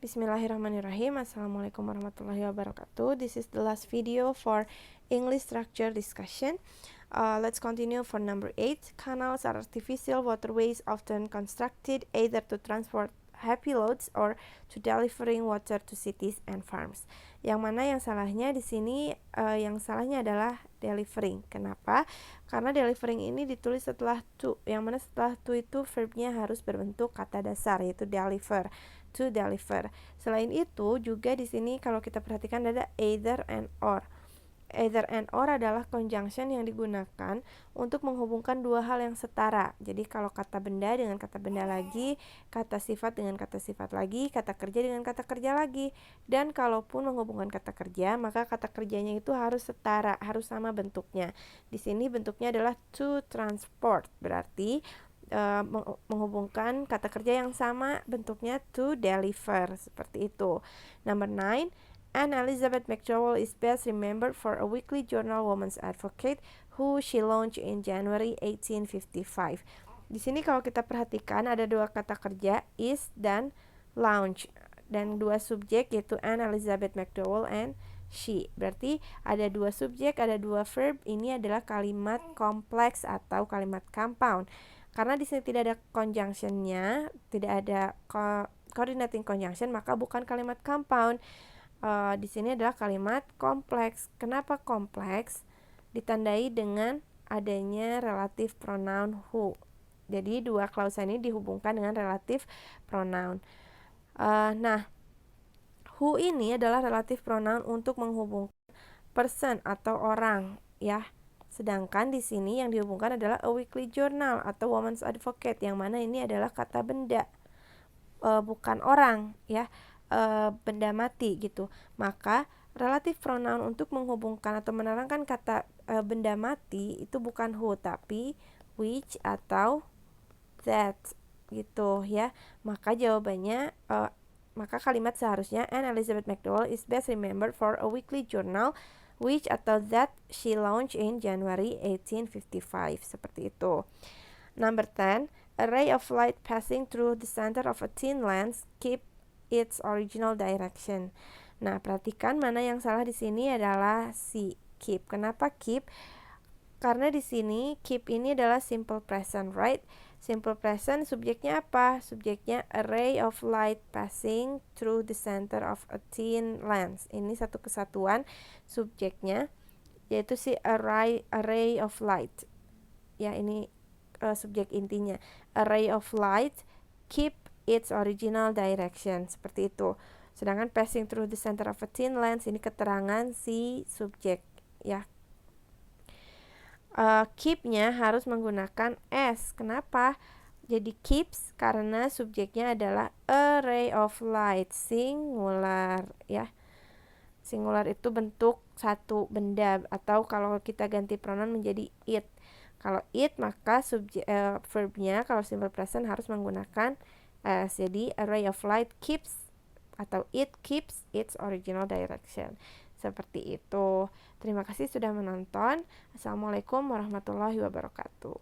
Bismillahirrahmanirrahim. Assalamualaikum warahmatullahi wabarakatuh. This is the last video for English structure discussion. Let's continue for number 8. Canals are artificial waterways often constructed either to transport heavy loads or to delivering water to cities and farms. Yang mana yang salahnya di sini? Yang salahnya adalah delivering. Kenapa? Karena delivering ini ditulis setelah to. Yang mana setelah to itu verbnya harus berbentuk kata dasar, yaitu deliver. To deliver. Selain itu juga di sini kalau kita perhatikan ada either and or. Either and or adalah conjunction yang digunakan untuk menghubungkan dua hal yang setara. Jadi kalau kata benda dengan kata benda lagi, kata sifat dengan kata sifat lagi, kata kerja dengan kata kerja lagi. Dan kalaupun menghubungkan kata kerja, maka kata kerjanya itu harus setara, harus sama bentuknya. Di sini bentuknya adalah to transport, berarti menghubungkan kata kerja yang sama bentuknya to deliver, seperti itu. Number 9, Anne Elizabeth McDowell is best remembered for a weekly journal Woman's Advocate who she launched in January 1855. Di sini kalau kita perhatikan ada dua kata kerja, is dan launch, dan dua subjek yaitu Anne Elizabeth McDowell and she. Berarti ada dua subjek, ada dua verb. Ini adalah kalimat kompleks atau kalimat compound. Karena di sini tidak ada conjunctionnya, tidak ada coordinating conjunction, maka bukan kalimat compound. Di sini adalah kalimat kompleks. Kenapa kompleks? Ditandai dengan adanya relative pronoun who. Jadi dua klausa ini dihubungkan dengan relative pronoun. Nah, who ini adalah relative pronoun untuk menghubungkan person atau orang, ya. Sedangkan di sini yang dihubungkan adalah a weekly journal atau Woman's Advocate, yang mana ini adalah kata benda, bukan orang, ya, benda mati gitu. Maka relative pronoun untuk menghubungkan atau menerangkan kata benda mati itu bukan who, tapi which atau that gitu, ya. Maka jawabannya, maka kalimat seharusnya Anne Elizabeth McDowell is best remembered for a weekly journal which atau that she launched in January 1855, seperti itu. Number 10, a ray of light passing through the center of a thin lens keep its original direction. Nah, perhatikan mana yang salah di sini adalah si keep. Kenapa keep? Karena di sini keep ini adalah simple present, right? Simple present subjeknya apa? Subjeknya a ray of light passing through the center of a thin lens. Ini satu kesatuan subjeknya, yaitu si a ray of light. Ya, ini subjek intinya. A ray of light keep its original direction, seperti itu. Sedangkan passing through the center of a thin lens ini keterangan si subjek, ya. Keep-nya harus menggunakan s. Kenapa? Jadi keeps karena subjeknya adalah a ray of light, singular, ya. Singular itu bentuk satu benda, atau kalau kita ganti pronoun menjadi it. Kalau it, maka verbnya kalau simple present harus menggunakan s. Jadi a ray of light keeps atau it keeps its original direction. Seperti itu. Terima kasih sudah menonton. Assalamualaikum warahmatullahi wabarakatuh.